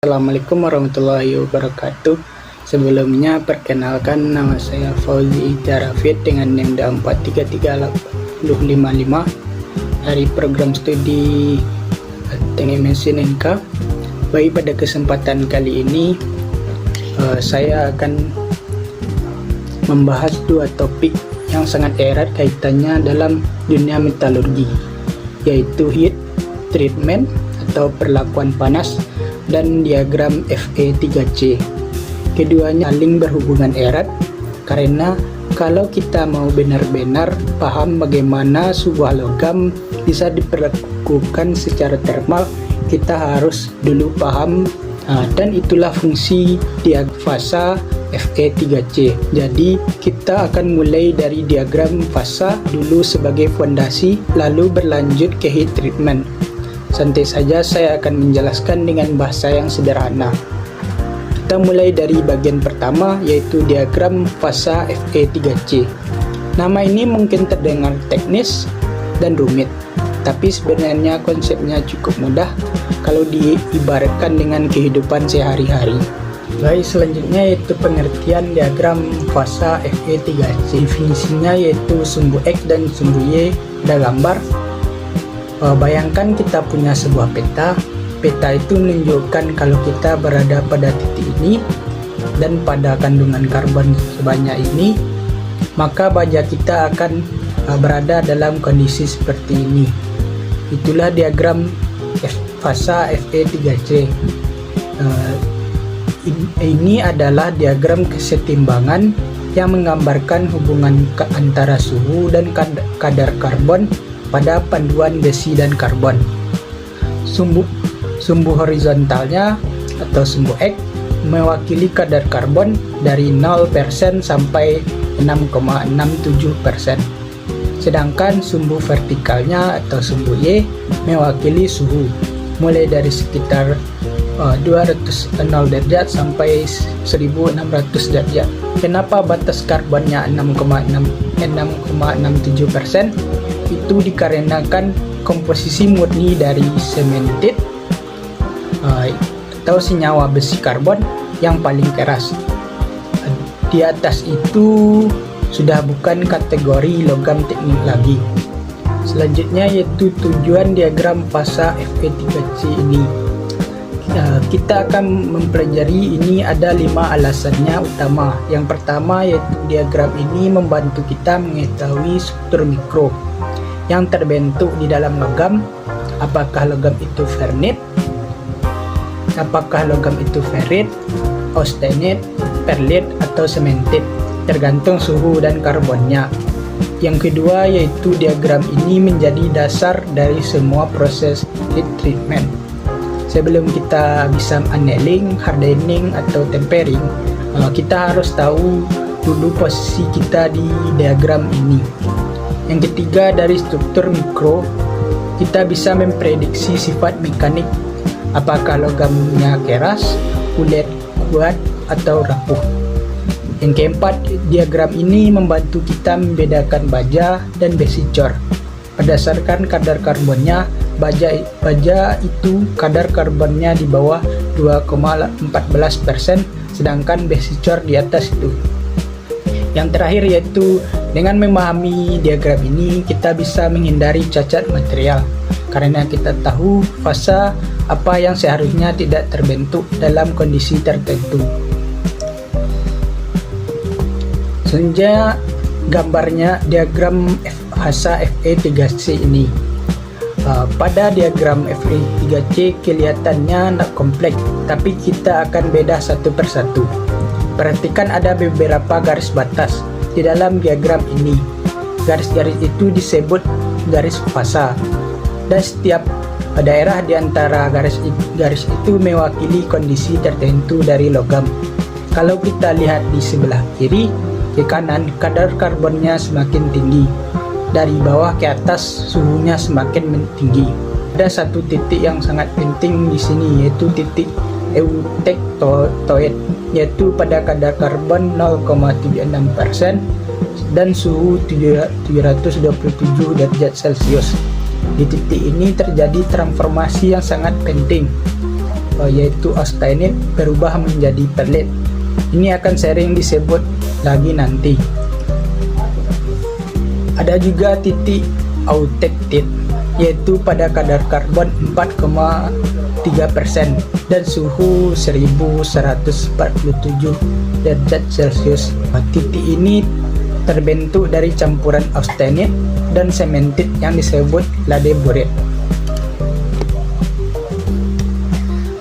Assalamualaikum warahmatullahi wabarakatuh. Sebelumnya perkenalkan, nama saya Fauzi Tarafid dengan NIM 433855 dari program studi Teknik Mesin NK. Baik, pada kesempatan kali ini saya akan membahas dua topik yang sangat erat kaitannya dalam dunia metalurgi, yaitu heat treatment atau perlakuan panas dan diagram Fe3C. Keduanya saling berhubungan erat karena kalau kita mau benar-benar paham bagaimana sebuah logam bisa diperlakukan secara termal, kita harus dulu paham dan itulah fungsi fasa Fe3C. Jadi kita akan mulai dari diagram fasa dulu sebagai fondasi, lalu berlanjut ke heat treatment. Santai saja, saya akan menjelaskan dengan bahasa yang sederhana. Kita mulai dari bagian pertama, yaitu diagram fasa Fe3C. Nama ini mungkin terdengar teknis dan rumit, tapi sebenarnya konsepnya cukup mudah kalau diibaratkan dengan kehidupan sehari-hari. Baik, selanjutnya yaitu pengertian diagram fasa Fe3C. Definisinya yaitu sumbu X dan sumbu Y pada gambar. Bayangkan kita punya sebuah peta. Peta itu menunjukkan kalau kita berada pada titik ini dan pada kandungan karbon sebanyak ini, maka baja kita akan berada dalam kondisi seperti ini. Itulah diagram fasa Fe3C. Ini adalah diagram kesetimbangan yang menggambarkan hubungan antara suhu dan kadar karbon pada panduan besi dan karbon. Sumbu horizontalnya atau sumbu X mewakili kadar karbon dari 0% sampai 6,67%. Sedangkan sumbu vertikalnya atau sumbu Y mewakili suhu mulai dari sekitar 200 derajat sampai 1600 derajat. Kenapa batas karbonnya 6,67%? Itu dikarenakan komposisi murni dari cemented atau senyawa besi karbon yang paling keras. Di atas itu sudah bukan kategori logam teknik lagi. Selanjutnya yaitu tujuan diagram fasa Fe3C ini. Kita akan mempelajari ini ada 5 alasannya utama. Yang pertama yaitu diagram ini membantu kita mengetahui struktur mikro yang terbentuk di dalam logam. Apakah logam itu vernit, apakah logam itu ferrit, austenite, perlit, atau cemented, tergantung suhu dan karbonnya. Yang kedua yaitu diagram ini menjadi dasar dari semua proses heat treatment. Sebelum kita bisa annealing, hardening, atau tempering, kita harus tahu dulu posisi kita di diagram ini. Yang ketiga, dari struktur mikro, kita bisa memprediksi sifat mekanik. Apakah logamnya keras, kulit, kuat, atau rapuh. Yang keempat, diagram ini membantu kita membedakan baja dan besi cor. Berdasarkan kadar karbonnya, baja itu kadar karbonnya di bawah 2,14%, sedangkan besi cor di atas itu. Yang terakhir yaitu dengan memahami diagram ini kita bisa menghindari cacat material karena kita tahu fasa apa yang seharusnya tidak terbentuk dalam kondisi tertentu. Selanjutnya gambarnya diagram fasa Fe3C ini. Pada diagram Fe3C kelihatannya tidak kompleks, tapi kita akan beda satu persatu. Perhatikan ada beberapa garis batas di dalam diagram ini. Garis-garis itu disebut garis fasa, dan setiap daerah di antara garis itu mewakili kondisi tertentu dari logam. Kalau kita lihat di sebelah kiri ke kanan, kadar karbonnya semakin tinggi. Dari bawah ke atas suhunya semakin tinggi. Ada satu titik yang sangat penting di sini, yaitu titik eutectoid, yaitu pada kadar karbon 0,76% dan suhu 727 derajat Celcius. Di titik ini terjadi transformasi yang sangat penting. yaitu austenit berubah menjadi perlit. Ini akan sering disebut lagi nanti. Ada juga titik autectit, yaitu pada kadar karbon 4,3% dan suhu 1147 derajat Celcius. Titik ini terbentuk dari campuran austenit dan sementit yang disebut ladeburite.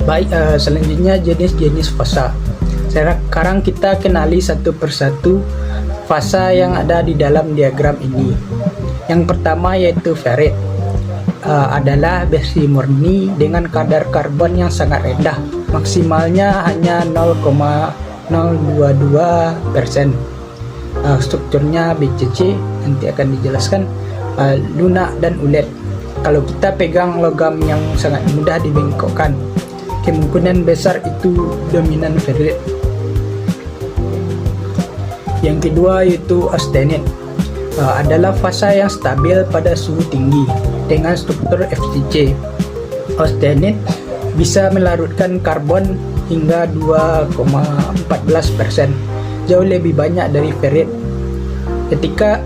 Baik, selanjutnya jenis-jenis fasa. Sekarang kita kenali satu persatu fasa yang ada di dalam diagram ini. Yang pertama yaitu ferrit, adalah besi murni dengan kadar karbon yang sangat rendah, maksimalnya hanya 0,022%. Strukturnya BCC, nanti akan dijelaskan, lunak dan ulet. Kalau kita pegang logam yang sangat mudah dibengkokkan, kemungkinan besar itu dominan ferrit. Yang kedua yaitu austenit, adalah fasa yang stabil pada suhu tinggi dengan struktur FCC. Austenit bisa melarutkan karbon hingga 2,14%, jauh lebih banyak dari ferrit. Ketika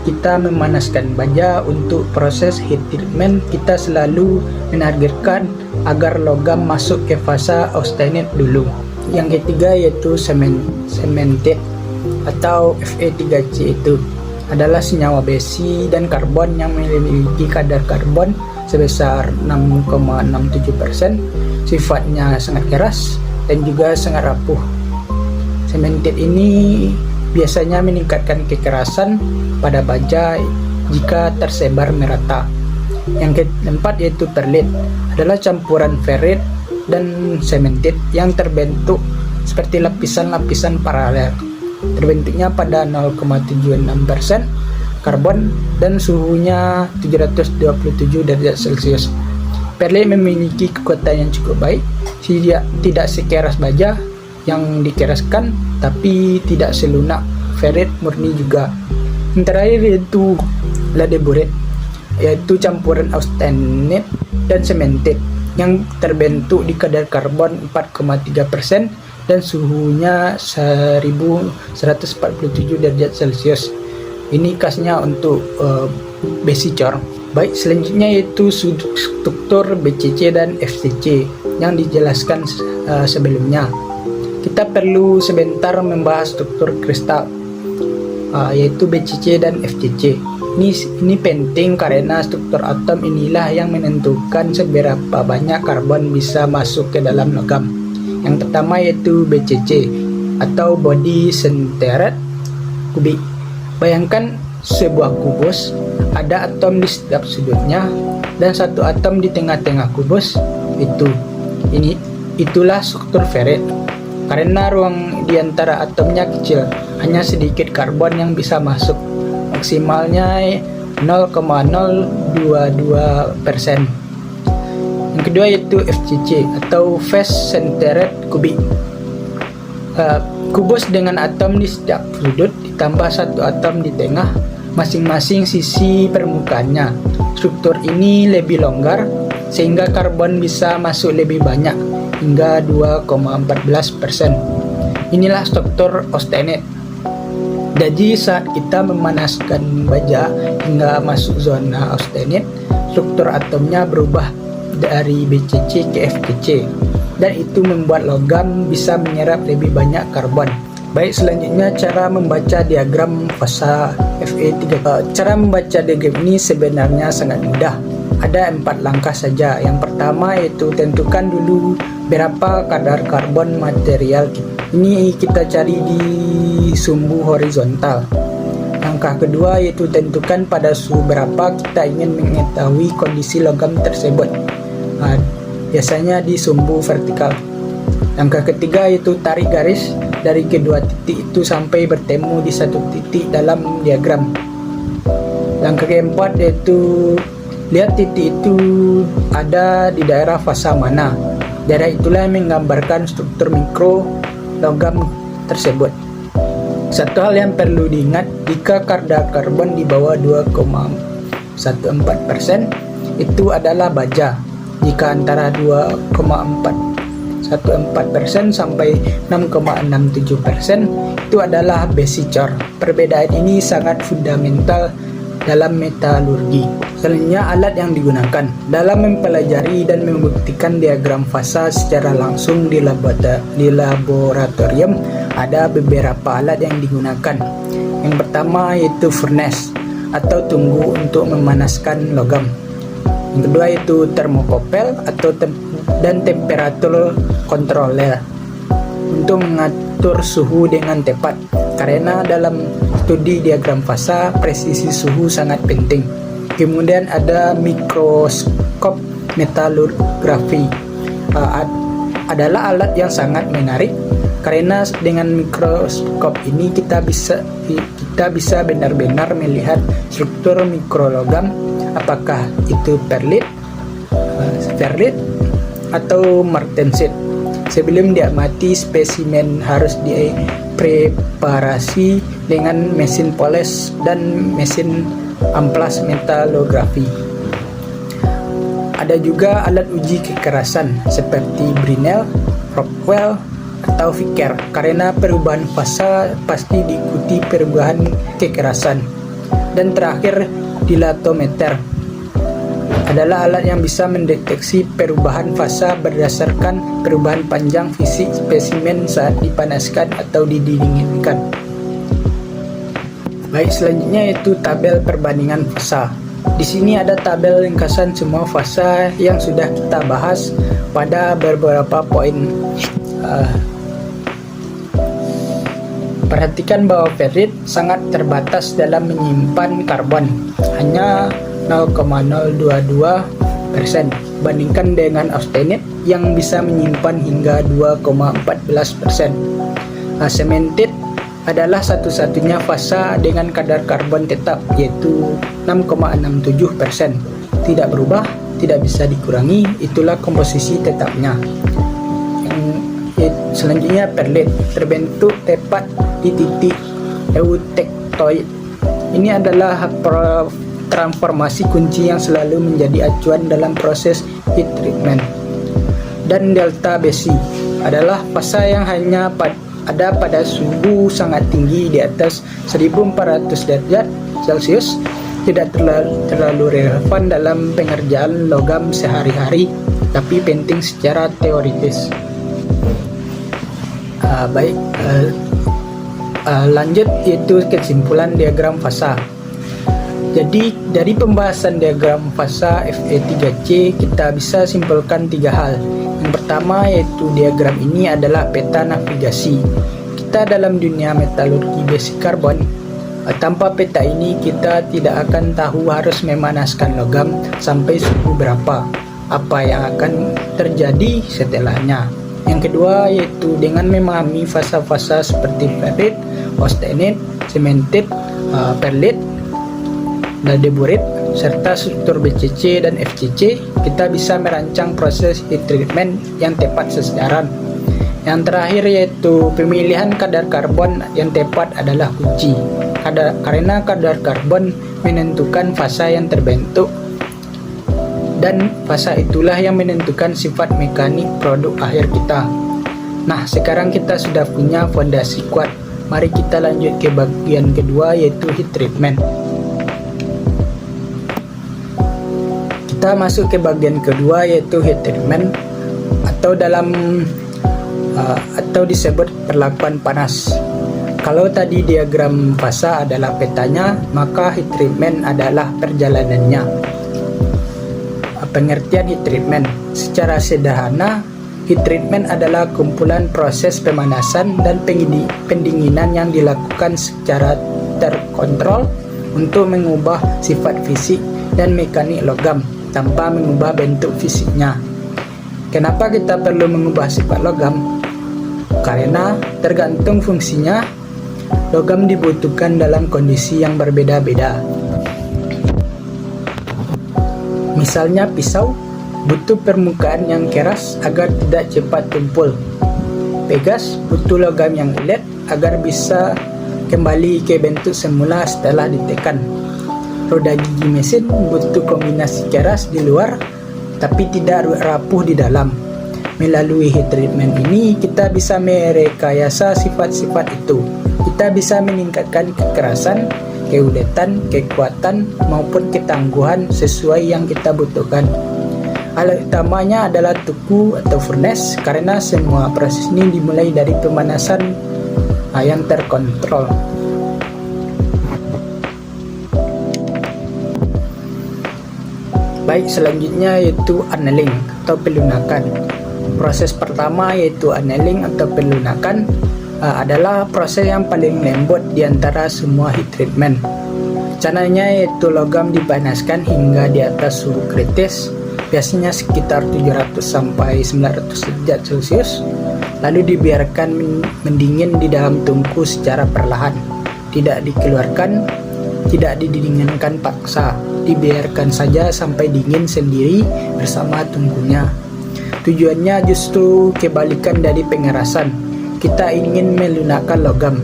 kita memanaskan baja untuk proses heat treatment, kita selalu menargetkan agar logam masuk ke fasa austenit dulu. Yang ketiga yaitu sementit atau Fe3C, itu adalah senyawa besi dan karbon yang memiliki kadar karbon sebesar 6,67%, sifatnya sangat keras dan juga sangat rapuh. Sementit ini biasanya meningkatkan kekerasan pada baja jika tersebar merata. Yang keempat yaitu perlit, adalah campuran ferrit dan sementit yang terbentuk seperti lapisan-lapisan paralel. Terbentuknya pada 0,76% karbon dan suhunya 727 derajat Celcius. Perlit memiliki kekuatan yang cukup baik, tidak sekeras baja yang dikeraskan, tapi tidak selunak ferrit murni juga. Yang terakhir yaitu ladeburite, yaitu campuran austenit dan sementit yang terbentuk di kadar karbon 4,3% dan suhunya 1147 derajat Celcius. Ini khasnya untuk besi cor. Baik, selanjutnya yaitu struktur BCC dan FCC yang dijelaskan sebelumnya. Kita perlu sebentar membahas struktur kristal, yaitu BCC dan FCC. Ini penting karena struktur atom inilah yang menentukan seberapa banyak karbon bisa masuk ke dalam logam. Yang pertama yaitu BCC atau body centered kubik. Bayangkan sebuah kubus, ada atom di setiap sudutnya dan satu atom di tengah-tengah kubus. Itulah struktur ferrit. Karena ruang di antara atomnya kecil, hanya sedikit karbon yang bisa masuk, maksimalnya 0,022%. Yang kedua yaitu FCC atau face centered kubik. Kubus dengan atom di setiap sudut ditambah satu atom di tengah masing-masing sisi permukaannya. Struktur ini lebih longgar sehingga karbon bisa masuk lebih banyak, hingga 2,14%. Inilah struktur austenit. Jadi saat kita memanaskan baja hingga masuk zona austenit, struktur atomnya berubah dari BCC ke FCC, dan itu membuat logam bisa menyerap lebih banyak karbon. Baik, selanjutnya cara membaca diagram fasa Fe3. Cara membaca diagram ini sebenarnya sangat mudah. Ada 4 langkah saja. Yang pertama yaitu tentukan dulu berapa kadar karbon material. Ini kita cari di sumbu horizontal. Langkah kedua yaitu tentukan pada suhu berapa kita ingin mengetahui kondisi logam tersebut. Biasanya di sumbu vertikal. Langkah ketiga yaitu tarik garis dari kedua titik itu sampai bertemu di satu titik dalam diagram. Langkah keempat yaitu lihat titik itu ada di daerah fasa mana. Daerah itulah yang menggambarkan struktur mikro logam tersebut. Satu hal yang perlu diingat, jika kadar karbon di bawah 2,14% itu adalah baja. Jika antara 2,4 1,14% sampai 6,67%, itu adalah basic core. Perbedaan ini sangat fundamental dalam metalurgi. Selanjutnya, alat yang digunakan dalam mempelajari dan membuktikan diagram fasa secara langsung di laboratorium. Ada beberapa alat yang digunakan. Yang pertama yaitu furnace atau tunggu untuk memanaskan logam. Yang kedua yaitu termokopel atau dan temperatur controller untuk mengatur suhu dengan tepat. Karena dalam studi diagram fasa, presisi suhu sangat penting. Kemudian ada mikroskop metalurgrafi. Adalah alat yang sangat menarik karena dengan mikroskop ini kita bisa benar-benar melihat struktur mikrologam, apakah itu perlit, ferrit atau martensit. Sebelum diamati, spesimen harus dipreparasi dengan mesin poles dan mesin amplas metalografi. Ada juga alat uji kekerasan seperti Brinell, Rockwell, atau Vickers, karena perubahan fasa pasti diikuti perubahan kekerasan. Dan terakhir, dilatometer adalah alat yang bisa mendeteksi perubahan fasa berdasarkan perubahan panjang fisik spesimen saat dipanaskan atau didinginkan. Baik, selanjutnya yaitu tabel perbandingan fasa. Di sini ada tabel ringkasan semua fasa yang sudah kita bahas pada beberapa poin. Perhatikan bahwa ferrit sangat terbatas dalam menyimpan karbon, hanya 0,022%, bandingkan dengan austenit yang bisa menyimpan hingga 2,14%. Cemented adalah satu-satunya fasa dengan kadar karbon tetap, yaitu 6,67%. Tidak berubah, tidak bisa dikurangi, itulah komposisi tetapnya. Selanjutnya perlit, terbentuk tepat di titik eutectoid. Ini adalah transformasi kunci yang selalu menjadi acuan dalam proses heat treatment. Dan delta Besi adalah fasa yang hanya ada pada suhu sangat tinggi di atas 1400 derajat Celcius, tidak terlalu relevan dalam pengerjaan logam sehari-hari, tapi penting secara teoritis. Lanjut, yaitu kesimpulan diagram fasa. Jadi dari pembahasan diagram fasa Fe3C kita bisa simpulkan 3 hal. Yang pertama yaitu diagram ini adalah peta navigasi kita dalam dunia metalurgi besi karbon. Tanpa peta ini kita tidak akan tahu harus memanaskan logam sampai suhu berapa, apa yang akan terjadi setelahnya. Yang kedua yaitu dengan memahami fasa-fasa seperti ferrit, austenit, cemented, perlit, ladeburit, serta struktur BCC dan FCC, kita bisa merancang proses heat treatment yang tepat sesaran. Yang terakhir yaitu pemilihan kadar karbon yang tepat adalah kunci, karena kadar karbon menentukan fasa yang terbentuk, dan fasa itulah yang menentukan sifat mekanik produk akhir kita. Nah, sekarang kita sudah punya fondasi kuat. Mari kita lanjut ke bagian kedua yaitu heat treatment. Kita masuk ke bagian kedua yaitu heat treatment atau disebut perlakuan panas. Kalau tadi diagram fasa adalah petanya, maka heat treatment adalah perjalanannya. Pengertian heat treatment secara sederhana, heat treatment adalah kumpulan proses pemanasan dan pendinginan yang dilakukan secara terkontrol untuk mengubah sifat fisik dan mekanik logam tanpa mengubah bentuk fisiknya. Kenapa kita perlu mengubah sifat logam? Karena tergantung fungsinya, logam dibutuhkan dalam kondisi yang berbeda-beda. Misalnya pisau butuh permukaan yang keras agar tidak cepat tumpul. Pegas butuh logam yang ulet agar bisa kembali ke bentuk semula setelah ditekan. Roda gigi mesin butuh kombinasi keras di luar tapi tidak rapuh di dalam. Melalui heat treatment ini, kita bisa merekayasa sifat-sifat itu. Kita bisa meningkatkan kekerasan, keuletan, kekuatan, maupun ketangguhan sesuai yang kita butuhkan. Hal utamanya adalah tuku atau furnace, karena semua proses ini dimulai dari pemanasan yang terkontrol. Baik, selanjutnya yaitu annealing atau pelunakan. Proses pertama yaitu annealing atau pelunakan adalah proses yang paling lembut di antara semua heat treatment. Caranya yaitu logam dipanaskan hingga di atas suhu kritis, biasanya sekitar 700 sampai 900 derajat Celcius, lalu dibiarkan mendingin di dalam tungku secara perlahan, tidak dikeluarkan, tidak didinginkan paksa, dibiarkan saja sampai dingin sendiri bersama tungkunya. Tujuannya justru kebalikan dari pengerasan. Kita ingin melunakkan logam.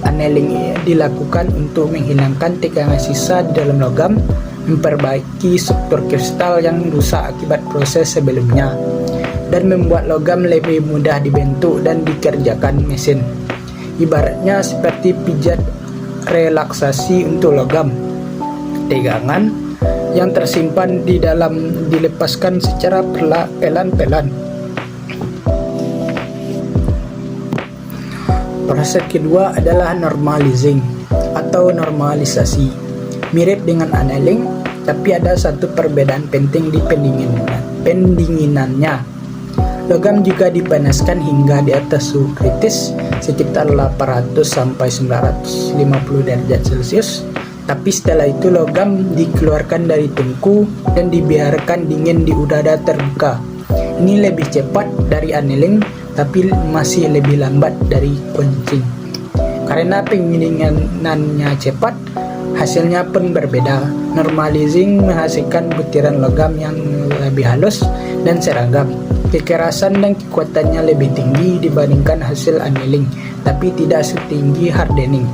Annealing dilakukan untuk menghilangkan tegangan sisa di dalam logam, memperbaiki struktur kristal yang rusak akibat proses sebelumnya, dan membuat logam lebih mudah dibentuk dan dikerjakan mesin. Ibaratnya seperti pijat relaksasi untuk logam. Tegangan yang tersimpan di dalam dilepaskan secara pelan-pelan. Proses kedua adalah normalizing atau normalisasi. Mirip dengan annealing, tapi ada satu perbedaan penting di pendinginannya. Logam juga dipanaskan hingga di atas suhu kritis sekitar 800 sampai 950 derajat Celcius. Tapi setelah itu logam dikeluarkan dari tungku dan dibiarkan dingin di udara terbuka. Ini lebih cepat dari annealing, tapi masih lebih lambat dari quenching. Karena pendinginannya cepat, hasilnya pun berbeda. Normalizing menghasilkan butiran logam yang lebih halus dan seragam. Kekerasan dan kekuatannya lebih tinggi dibandingkan hasil annealing, tapi tidak setinggi hardening.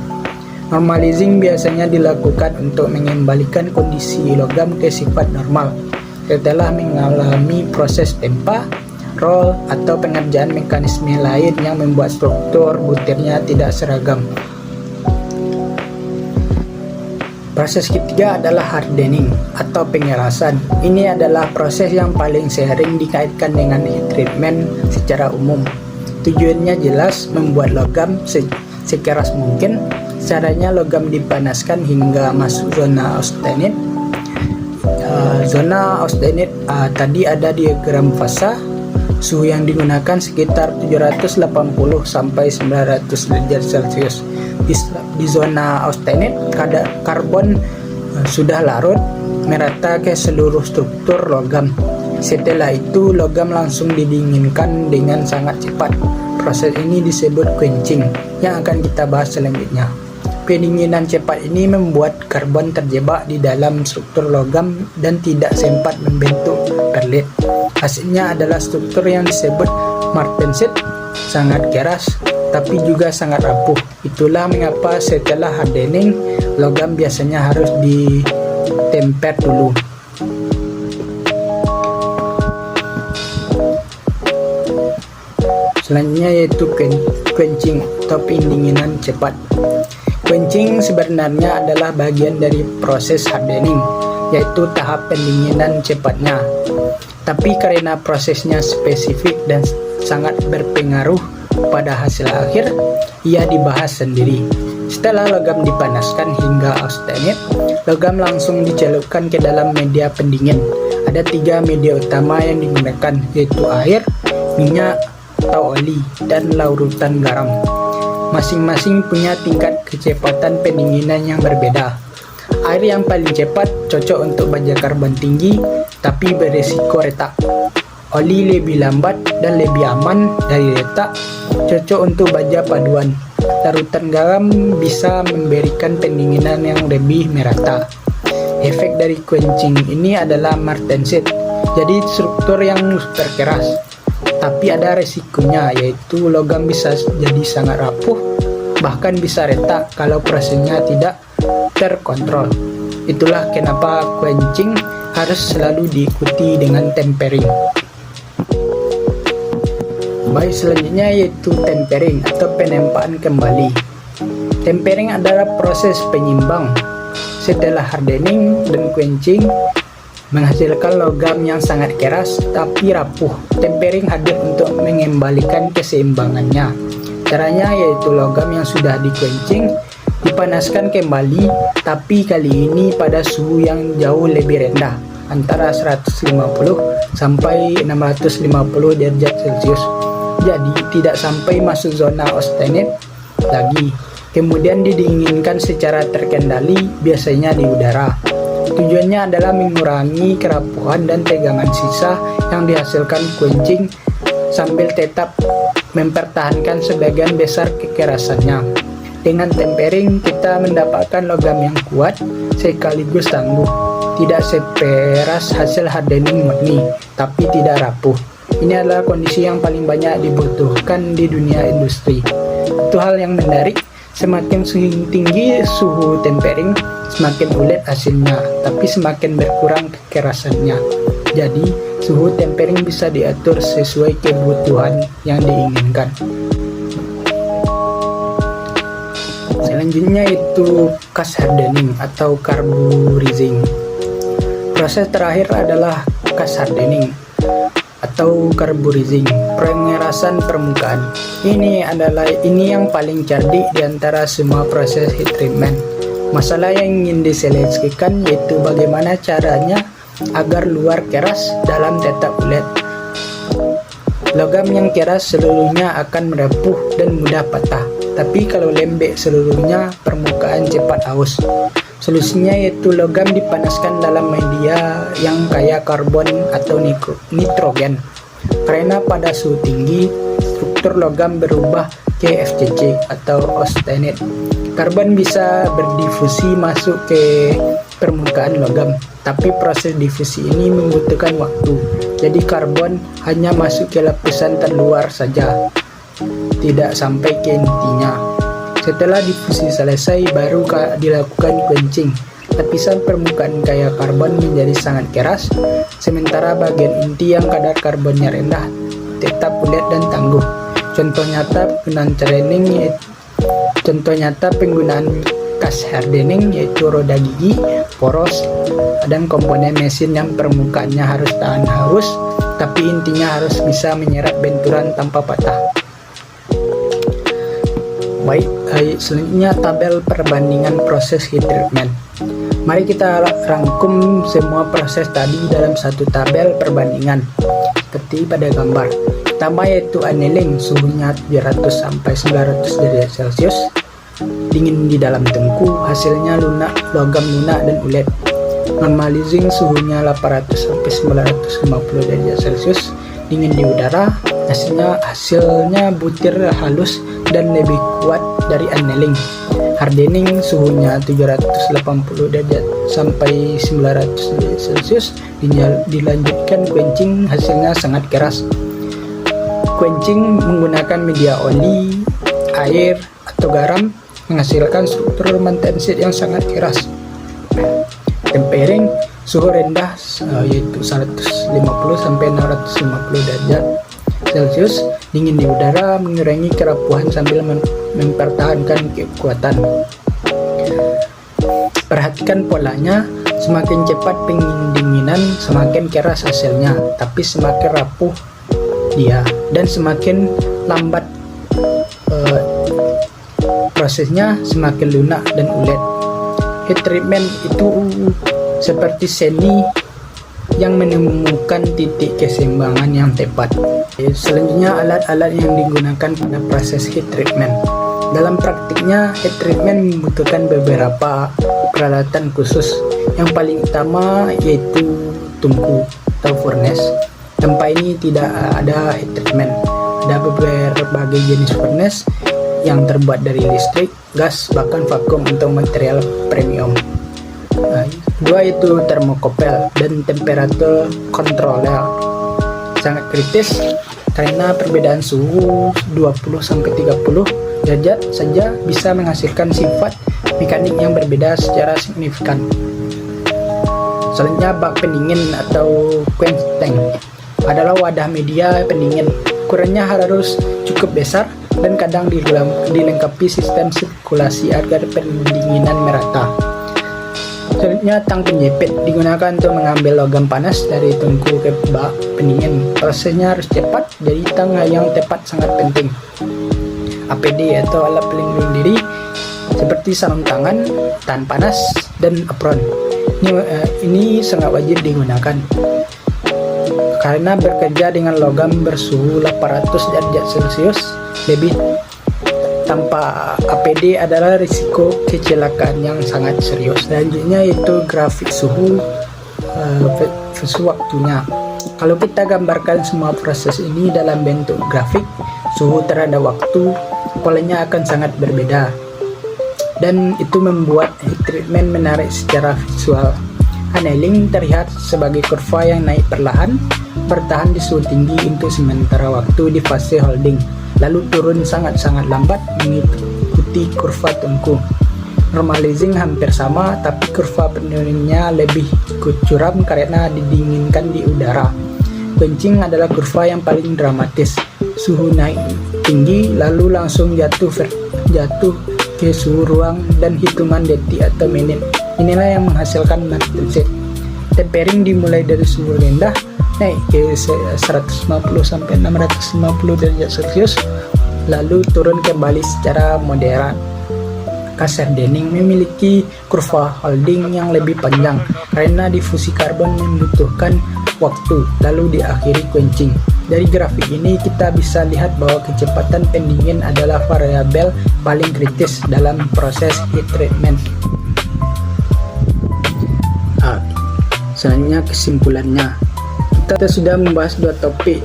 Normalizing biasanya dilakukan untuk mengembalikan kondisi logam ke sifat normal setelah mengalami proses tempa, roll, atau pengerjaan mekanisme lain yang membuat struktur butirnya tidak seragam. Proses ketiga adalah hardening atau pengerasan. Ini adalah proses yang paling sering dikaitkan dengan heat treatment secara umum. Tujuannya jelas, membuat logam sekeras mungkin. Caranya logam dipanaskan hingga masuk zona austenite. Zona austenite tadi ada diagram fasa. Suhu yang digunakan sekitar 780 sampai 900 derajat Celcius. Di zona austenite, karbon sudah larut merata ke seluruh struktur logam. Setelah itu logam langsung didinginkan dengan sangat cepat. Proses ini disebut quenching yang akan kita bahas selanjutnya. Pendinginan cepat ini membuat karbon terjebak di dalam struktur logam dan tidak sempat membentuk perlit. Hasilnya adalah struktur yang disebut martensit, sangat keras tapi juga sangat rapuh. Itulah mengapa setelah hardening, logam biasanya harus ditemper dulu. Selanjutnya yaitu quenching atau pendinginan cepat. Quenching sebenarnya adalah bagian dari proses hardening, yaitu tahap pendinginan cepatnya. Tapi karena prosesnya spesifik dan sangat berpengaruh pada hasil akhir, ia dibahas sendiri. Setelah logam dipanaskan hingga austenite, logam langsung dicelupkan ke dalam media pendingin. Ada 3 media utama yang digunakan, yaitu air, minyak atau oli, dan larutan garam. Masing-masing punya tingkat kecepatan pendinginan yang berbeda. Air yang paling cepat cocok untuk baja karbon tinggi, tapi beresiko retak. Oli lebih lambat dan lebih aman dari retak, cocok untuk baja paduan. Larutan garam bisa memberikan pendinginan yang lebih merata. Efek dari quenching ini adalah martensit, jadi struktur yang super keras. Tapi ada resikonya, yaitu logam bisa jadi sangat rapuh, bahkan bisa retak kalau prosesnya tidak terkontrol. Itulah kenapa quenching harus selalu diikuti dengan tempering. Baik, selanjutnya yaitu tempering atau penempaan kembali. Tempering adalah proses penyimbang setelah hardening dan quenching menghasilkan logam yang sangat keras tapi rapuh. Tempering hadir untuk mengembalikan keseimbangannya. Caranya yaitu logam yang sudah di-quenching dipanaskan kembali, tapi kali ini pada suhu yang jauh lebih rendah, antara 150 sampai 650 derajat Celcius. Jadi tidak sampai masuk zona austenite lagi. Kemudian didinginkan secara terkendali, biasanya di udara. Tujuannya adalah mengurangi kerapuhan dan tegangan sisa yang dihasilkan quenching sambil tetap mempertahankan sebagian besar kekerasannya. Dengan tempering kita mendapatkan logam yang kuat sekaligus tangguh. Tidak seperas hasil hardening murni, tapi tidak rapuh. Ini adalah kondisi yang paling banyak dibutuhkan di dunia industri. Itu hal yang menarik. Semakin tinggi suhu tempering, semakin ulet hasilnya, tapi semakin berkurang kekerasannya. Jadi, suhu tempering bisa diatur sesuai kebutuhan yang diinginkan. Selanjutnya itu cast hardening atau carburizing. Proses terakhir adalah cast hardening atau carburizing, pengerasan permukaan. Ini yang paling cerdik di antara semua proses heat treatment. Masalah yang ingin diselesaikan yaitu bagaimana caranya agar luar keras, dalam tetap ulet. Logam yang keras seluruhnya akan merapuh dan mudah patah. Tapi kalau lembek seluruhnya, permukaan cepat haus. Solusinya yaitu logam dipanaskan dalam media yang kaya karbon atau nitrogen. Karena pada suhu tinggi, struktur logam berubah ke FCC atau austenite. Karbon bisa berdifusi masuk ke permukaan logam, tapi proses difusi ini membutuhkan waktu. Jadi karbon hanya masuk ke lapisan terluar saja, tidak sampai ke intinya. Setelah difusi selesai, baru dilakukan quenching. Lapisan permukaan kaya karbon menjadi sangat keras, sementara bagian inti yang kadar karbonnya rendah tetap ulet dan tangguh. Contoh nyata penggunaan cast hardening yaitu roda gigi, poros, dan komponen mesin yang permukaannya harus tahan haus, tapi intinya harus bisa menyerap benturan tanpa patah. Baik, selanjutnya tabel perbandingan proses heat treatment. Mari kita rangkum semua proses tadi dalam satu tabel perbandingan seperti pada gambar. Pertama yaitu annealing, suhunya 700 sampai 900 derajat Celcius. Dingin di dalam tungku, hasilnya logam lunak dan ulet. Normalizing, suhunya 800 sampai 950 derajat Celcius. Dingin di udara, hasilnya butir halus dan lebih kuat dari annealing. Hardening, suhunya 780 derajat sampai 900 derajat Celcius. Dilanjutkan quenching, hasilnya sangat keras. Quenching menggunakan media oli, air, atau garam menghasilkan struktur mantensit yang sangat keras. Tempering, suhu rendah yaitu 150 sampai 650 derajat Celcius. Dingin di udara, mengurangi kerapuhan sambil mempertahankan kekuatan. Perhatikan polanya, semakin cepat pendinginan semakin keras hasilnya, tapi semakin rapuh dia, dan semakin lambat prosesnya semakin lunak dan ulet. Heat treatment itu seperti seni yang menemukan titik keseimbangan yang tepat. Selanjutnya alat-alat yang digunakan pada proses heat treatment. Dalam praktiknya, heat treatment membutuhkan beberapa peralatan khusus. Yang paling utama yaitu tungku atau furnace. Tanpa ini tidak ada heat treatment. Ada berbagai jenis furnace yang terbuat dari listrik, gas, bahkan vakum untuk material premium. Dua itu thermocouple dan temperature controller. Sangat kritis karena perbedaan suhu 20-30 derajat saja bisa menghasilkan sifat mekanik yang berbeda secara signifikan. Selanjutnya bak pendingin atau quench tank adalah wadah media pendingin. ukurannya harus cukup besar dan kadang dilengkapi sistem sirkulasi agar pendinginan merata. Selanjutnya, tang penjepit digunakan untuk mengambil logam panas dari tungku ke bak pendingin. Prosesnya harus cepat, jadi tang yang tepat sangat penting. APD atau alat pelindung diri seperti sarung tangan, tahan panas, dan apron. Ini sangat wajib digunakan karena bekerja dengan logam bersuhu 800 derajat Celcius lebih. Tanpa APD adalah risiko kecelakaan yang sangat serius. Selanjutnya yaitu grafik suhu versus waktunya. Kalau kita gambarkan semua proses ini dalam bentuk grafik, suhu terhadap waktu, polanya akan sangat berbeda. Dan itu membuat heat treatment menarik secara visual. Annealing terlihat sebagai kurva yang naik perlahan, bertahan di suhu tinggi untuk sementara waktu di fase holding, lalu turun sangat-sangat lambat mengikuti kurva tungku. Normalizing hampir sama, tapi kurva penurunannya lebih curam karena didinginkan di udara. Quenching adalah kurva yang paling dramatis. Suhu naik tinggi lalu langsung jatuh ke suhu ruang dan hitungan detik atau menit. Inilah yang menghasilkan molten state. Tempering dimulai dari suhu rendah naik ke 150 sampai 650 derajat Celcius, lalu turun kembali secara moderat. Kasar dening memiliki kurva holding yang lebih panjang karena difusi karbon membutuhkan waktu, lalu diakhiri quenching. Dari grafik ini kita bisa lihat bahwa kecepatan pendingin adalah variabel paling kritis dalam proses heat treatment. Selanjutnya kesimpulannya, kita sudah membahas dua topik,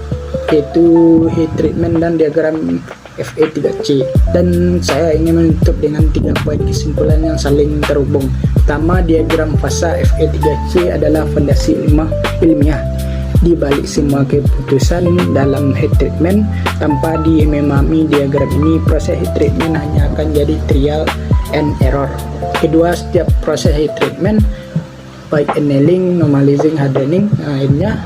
yaitu heat treatment dan diagram FE3C, dan saya ingin menutup dengan 3 poin kesimpulan yang saling terhubung. Pertama, diagram fasa FE3C adalah fondasi ilmiah di balik semua keputusan dalam heat treatment. Tanpa memahami diagram ini, proses heat treatment hanya akan jadi trial and error. Kedua, setiap proses heat treatment baik annealing, normalizing, hardening lainnya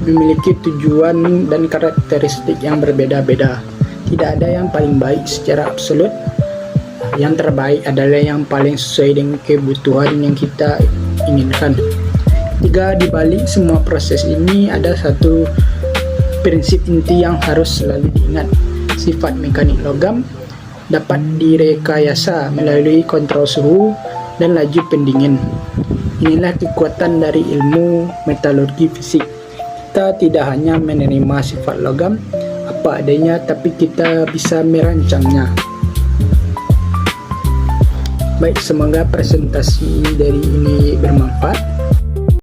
memiliki tujuan dan karakteristik yang berbeda-beda. Tidak ada yang paling baik secara absolut. Yang terbaik adalah yang paling sesuai dengan kebutuhan yang kita inginkan. 3, di balik semua proses ini ada satu prinsip inti yang harus selalu diingat. Sifat mekanik logam dapat direkayasa melalui kontrol suhu dan laju pendingin. Inilah kekuatan dari ilmu metalurgi fisik. Kita tidak hanya menerima sifat logam apa adanya, tapi kita bisa merancangnya. Baik, semoga presentasi dari ini bermanfaat.